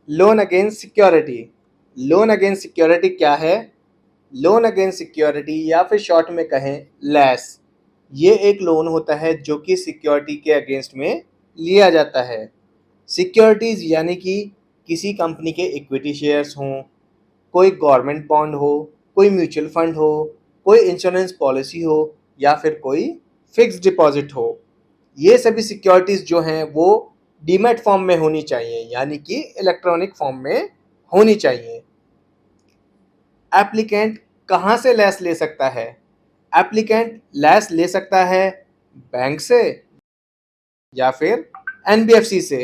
Loan against security. Loan against security क्या है? Loan against security या फिर शॉर्ट में कहें लैस, ये एक लोन होता है जो कि सिक्योरिटी के अगेंस्ट में लिया जाता है। सिक्योरिटीज यानी कि किसी कंपनी के इक्विटी शेयर्स हों, कोई गवर्नमेंट बॉन्ड हो, कोई म्यूचुअल फंड हो, कोई इंश्योरेंस पॉलिसी हो या फिर कोई फिक्स्ड डिपॉजिट हो। ये सभी सिक्योरिटीज जो हैं वो डीमैट फॉर्म में होनी चाहिए, यानी कि इलेक्ट्रॉनिक फॉर्म में होनी चाहिए। एप्लीकेंट कहाँ से लैस ले सकता है? एप्लीकेंट लैस ले सकता है बैंक से या फिर एनबीएफसी से।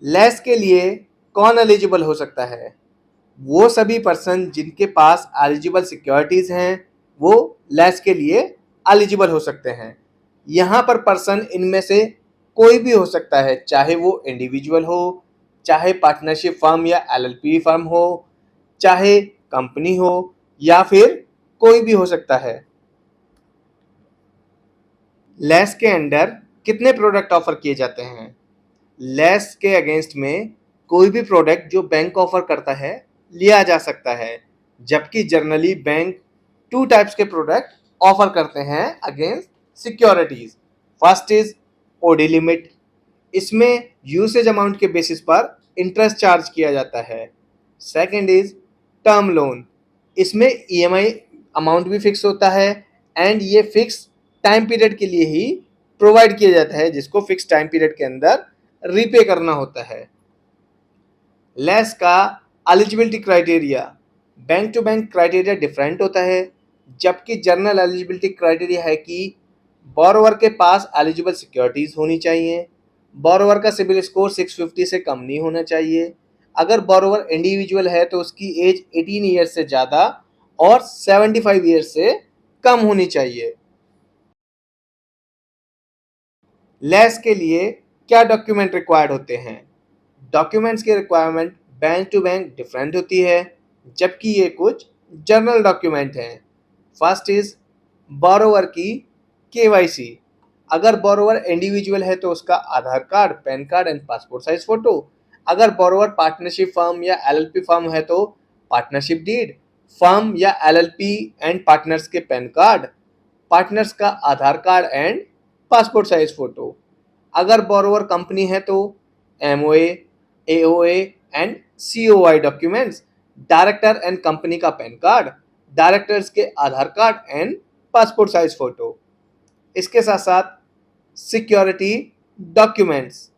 लैस के लिए कौन एलिजिबल हो सकता है? वो सभी पर्सन जिनके पास एलिजिबल सिक्योरिटीज हैं वो लैस के लिए एलिजिबल हो सकते हैं। यहाँ पर पर्सन इनमें से कोई भी हो सकता है, चाहे वो इंडिविजुअल हो, चाहे पार्टनरशिप फर्म या एलएलपी फर्म हो, चाहे कंपनी हो या फिर कोई भी हो सकता है। लैस के अंडर कितने प्रोडक्ट ऑफर किए जाते हैं? लैस के अगेंस्ट में कोई भी प्रोडक्ट जो बैंक ऑफर करता है लिया जा सकता है, जबकि जनरली बैंक 2 टाइप्स के प्रोडक्ट ऑफर करते हैं against securities. First is OD limit, इसमें यूसेज अमाउंट के बेसिस पर इंटरेस्ट चार्ज किया जाता है। सेकंड इज टर्म लोन, इसमें ईएमआई अमाउंट भी फिक्स होता है एंड ये फिक्स टाइम पीरियड के लिए ही प्रोवाइड किया जाता है, जिसको फिक्स टाइम पीरियड के अंदर रीपे करना होता है। लेस का eligibility criteria, bank to bank criteria different होता है, जबकि जनरल एलिजिबिलिटी क्राइटेरिया है कि बोरोवर के पास एलिजिबल सिक्योरिटीज होनी चाहिए, बोरोवर का सिबिल स्कोर 650 से कम नहीं होना चाहिए, अगर बोरोवर इंडिविजुअल है तो उसकी एज 18 ईयर्स से ज़्यादा और 75 ईयर्स से कम होनी चाहिए। लेस के लिए क्या डॉक्यूमेंट रिक्वायर्ड होते हैं? डॉक्यूमेंट्स की requirement bank to bank different होती है, जबकि ये कुछ जनरल डॉक्यूमेंट हैं। फर्स्ट इज बोरोवर की केवाईसी, अगर बोरोवर इंडिविजुअल है तो उसका Aadhaar card, PAN card and passport size photo. अगर बोरोवर पार्टनरशिप फर्म या एलएलपी फर्म है तो पार्टनरशिप डीड, फर्म या एलएलपी एंड पार्टनर्स के पैन कार्ड, पार्टनर्स का Aadhaar card and passport size photo. अगर बोरोवर कंपनी है तो MOA, AOA and COI documents, director and company का पैन कार्ड, डायरेक्टर्स के Aadhaar card and passport size photo. इसके साथ साथ सिक्योरिटी डॉक्यूमेंट्स,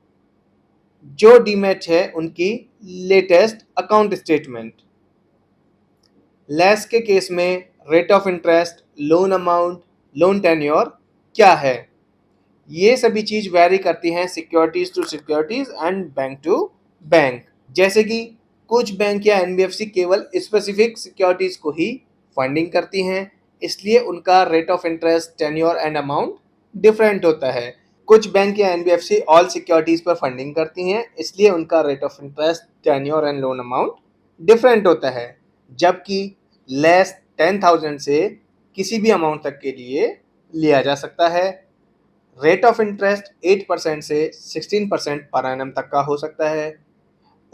जो डीमैच है उनकी लेटेस्ट अकाउंट स्टेटमेंट। लेस के केस में rate of interest, loan amount, loan tenure क्या है? ये सभी चीज वेरी करती हैं securities to securities and bank to bank. जैसे कि कुछ बैंक या एनबीएफसी केवल स्पेसिफिक सिक्योरिटीज को ही फंडिंग करती हैं, इसलिए उनका rate of interest, tenure and amount different होता है। कुछ बैंक या एनबीएफसी ऑल सिक्योरिटीज पर फंडिंग करती हैं, इसलिए उनका rate of interest, tenure and loan amount different होता है। जबकि लेस 10,000 से किसी भी अमाउंट तक के लिए लिया जा सकता है। रेट ऑफ इंटरेस्ट 8% से 16% पर एनम तक का हो सकता है।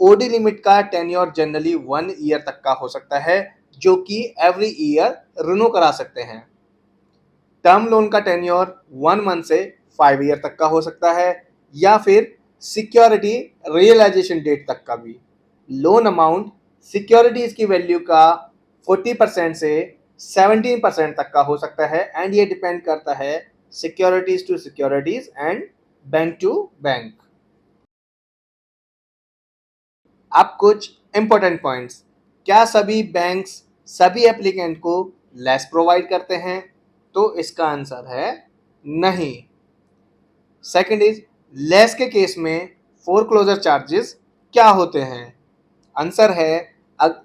ओडी लिमिट का टेन्योर जनरली 1 ईयर तक का हो सकता है, जो कि एवरी ईयर रिन्यू करा सकते हैं। टर्म लोन का टेन्योर 1 मंथ से 5 ईयर तक का हो सकता है, या फिर सिक्योरिटी रियलाइजेशन डेट तक का भी। लोन अमाउंट सिक्योरिटीज की वैल्यू का 40% से 17% तक का हो सकता है एंड ये डिपेंड करता है securities to securities and bank to bank. अब कुछ इंपॉर्टेंट पॉइंट्स, क्या सभी बैंक्स सभी एप्लीकेंट को लेस प्रोवाइड करते हैं? तो इसका आंसर है नहीं। सेकंड इज लेस के केस में फोरक्लोजर चार्जेस क्या होते हैं? आंसर है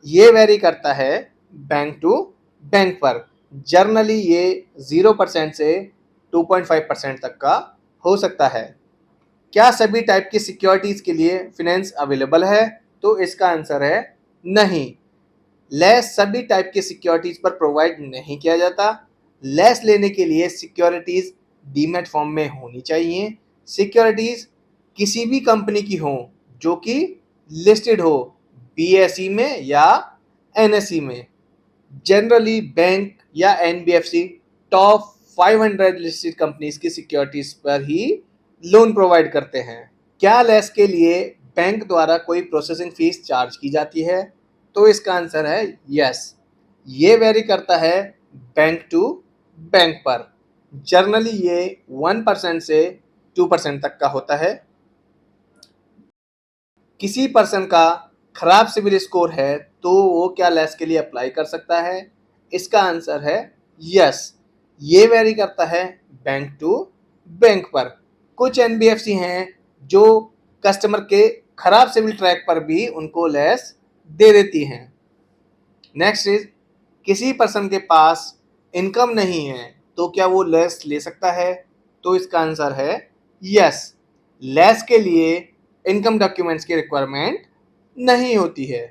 ये वेरी करता है बैंक टू बैंक पर। जर्नली ये 0% से 2.5% तक का हो सकता है। क्या सभी टाइप की सिक्योरिटीज के लिए फिनेंस अवेलेबल है? तो इसका आंसर है नहीं। लेस सभी टाइप के सिक्योरिटीज पर प्रोवाइड नहीं किया जाता। लेस लेने के लिए सिक्योरिटीज डीमैट फॉर्म में होनी चाहिए। सिक्योरिटीज किसी भी कंपनी की हो जो कि लिस्टेड हो बीएसई में या एनएसई में। जनरली बैंक या एनबीएफसी टॉप 500 लिस्टेड कंपनीज की सिक्योरिटीज पर ही लोन प्रोवाइड करते हैं। क्या लेस के लिए बैंक द्वारा कोई प्रोसेसिंग फीस चार्ज की जाती है? तो इसका आंसर है यस। ये वेरी करता है बैंक टू बैंक पर। जनरली ये 1% से 2% तक का होता है। किसी पर्सन का खराब सिविल स्कोर है तो वो क्या लेस के लिए अप्लाई कर सकता है? इसका आंसर है यस। ये वेरी करता है बैंक टू बैंक पर। कुछ एनबीएफसी हैं जो कस्टमर के खराब सिविल ट्रैक पर भी उनको लेस दे देती हैं। नेक्स्ट इज, किसी पर्सन के पास इनकम नहीं है तो क्या वो लेस ले सकता है? तो इसका आंसर है यस। लेस के लिए इनकम डॉक्यूमेंट्स की रिक्वायरमेंट नहीं होती है।